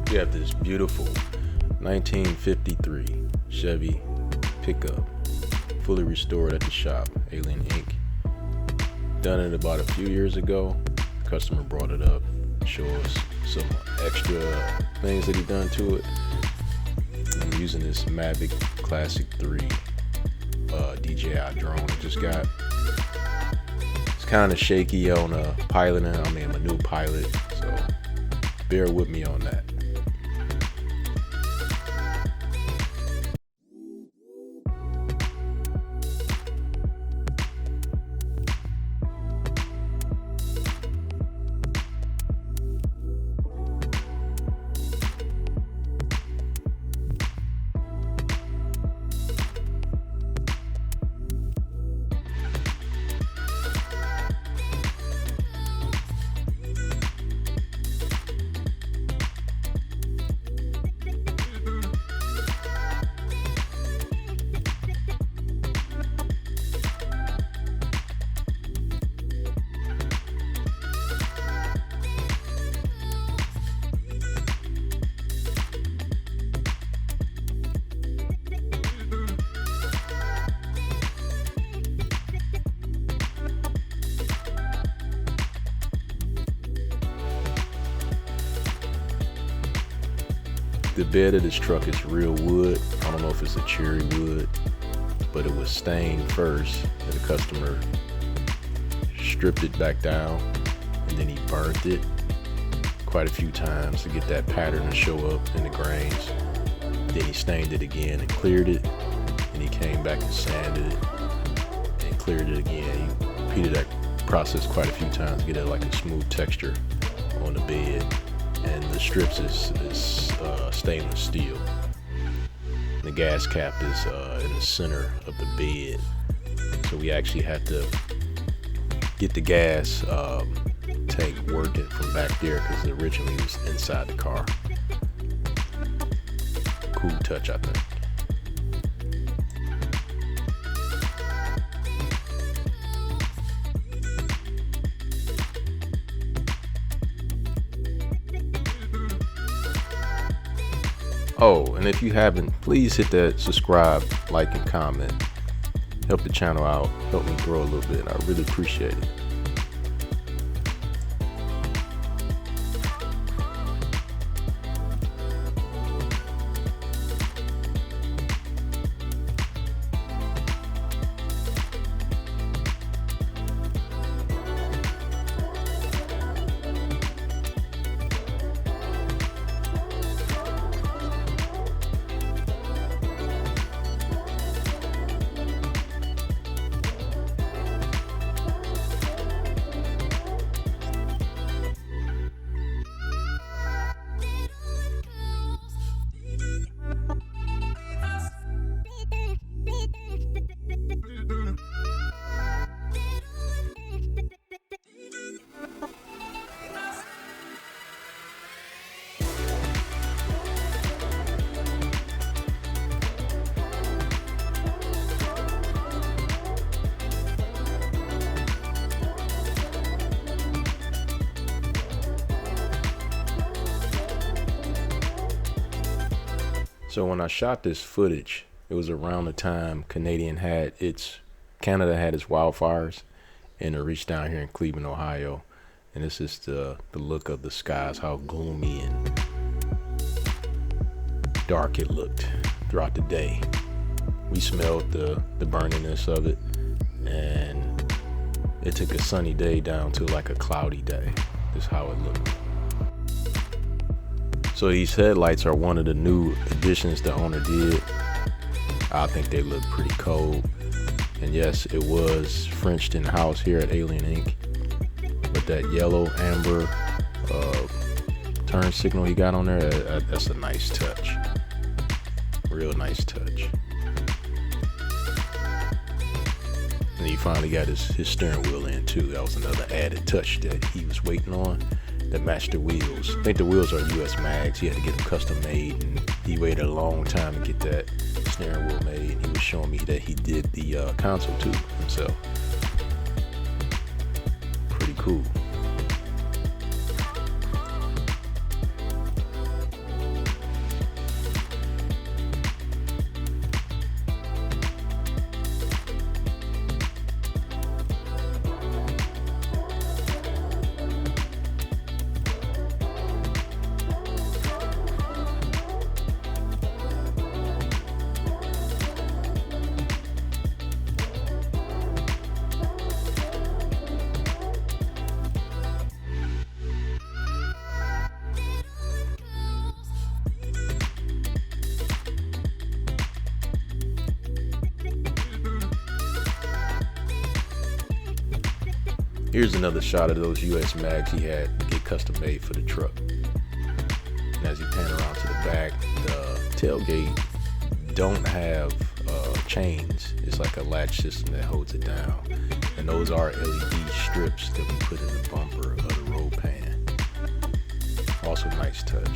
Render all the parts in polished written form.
We have this beautiful 1953 Chevy pickup, fully restored at the shop, Alien Inc. Done it about a few years ago. The customer brought it up, showed us some extra things that he done to it. I'm using this Mavic Classic 3 DJI drone I just got. It's kind of shaky on piloting. I'm a new pilot, so bear with me on that. The bed of this truck is real wood. I don't know if it's a cherry wood, but it was stained first, and the customer stripped it back down, and then he burnt it quite a few times to get that pattern to show up in the grains. Then he stained it again and cleared it, and he came back and sanded it and cleared it again. He repeated that process quite a few times to get it like a smooth texture on the bed. And the strips is stainless steel. The gas cap is in the center of the bed, so we actually had to get the gas tank working from back there because it originally was inside the car. Cool touch, I think. Oh, and if you haven't, please hit that subscribe, like, and comment. Help the channel out, help me grow a little bit. I really appreciate it. So when I shot this footage, it was around the time Canada had its wildfires, and it reached down here in Cleveland, Ohio. And this is the look of the skies, how gloomy and dark it looked throughout the day. We smelled the burniness of it, and it took a sunny day down to like a cloudy day. This is how it looked. So these headlights are one of the new additions the owner did. I think they look pretty cold. And yes, it was Frenched in-house here at Alien Inc. But that yellow amber turn signal he got on there, that's a nice touch. Real nice touch. And he finally got his steering wheel in too. That was another added touch that he was waiting on. That matched the wheels. I think the wheels are US mags. He had to get them custom made, and he waited a long time to get that steering wheel made. And he was showing me that he did the console too himself. Pretty cool. Here's another shot of those US mags he had get custom made for the truck. And as you pan around to the back, the tailgate don't have chains. It's like a latch system that holds it down. And those are LED strips that we put in the bumper of the roll pan. Also nice touch.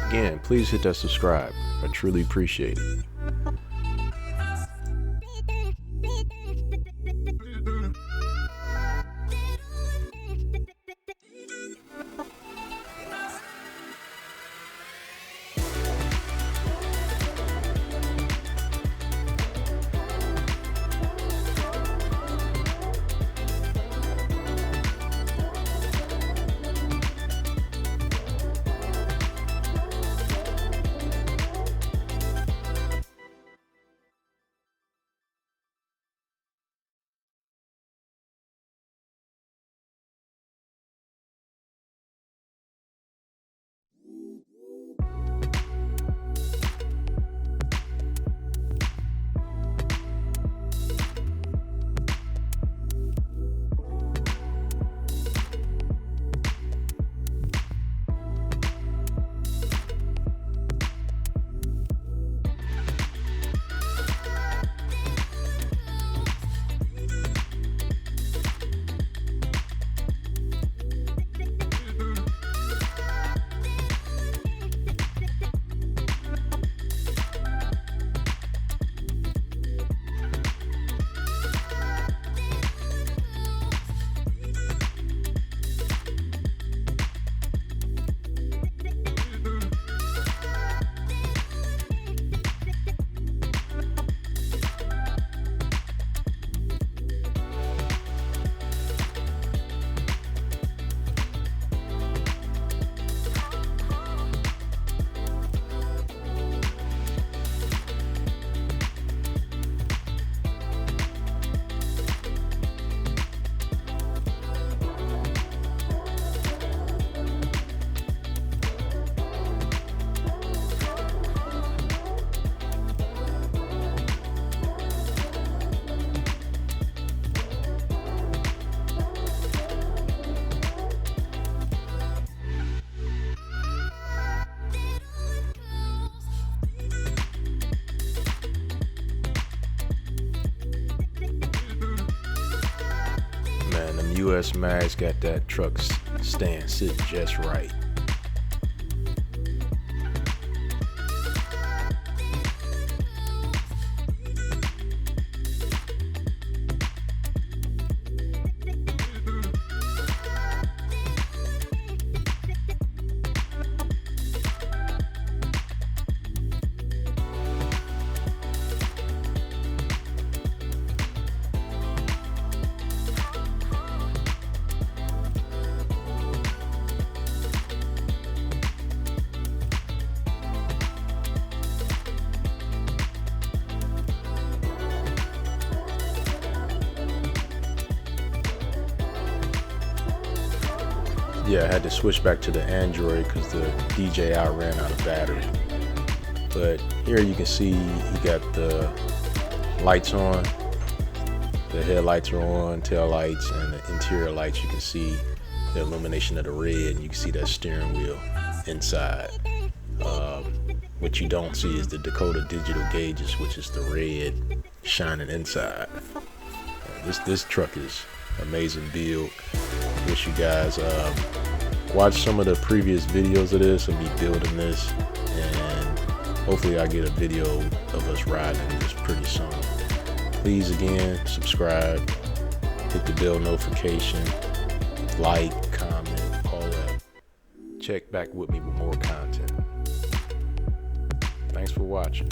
Again, please hit that subscribe. I truly appreciate it. US mags got that truck stand sit just right. Yeah, I had to switch back to the Android because the DJI ran out of battery. But here you can see you got the lights on. The headlights are on, tail lights, and the interior lights. You can see the illumination of the red, and you can see that steering wheel inside. What you don't see is the Dakota digital gauges, which is the red shining inside. This truck is amazing build. Wish you guys watch some of the previous videos of this and me building this, and hopefully I get a video of us riding this pretty soon. Please again subscribe, hit the bell notification, like, comment, all that. Check back with me with more content. Thanks for watching.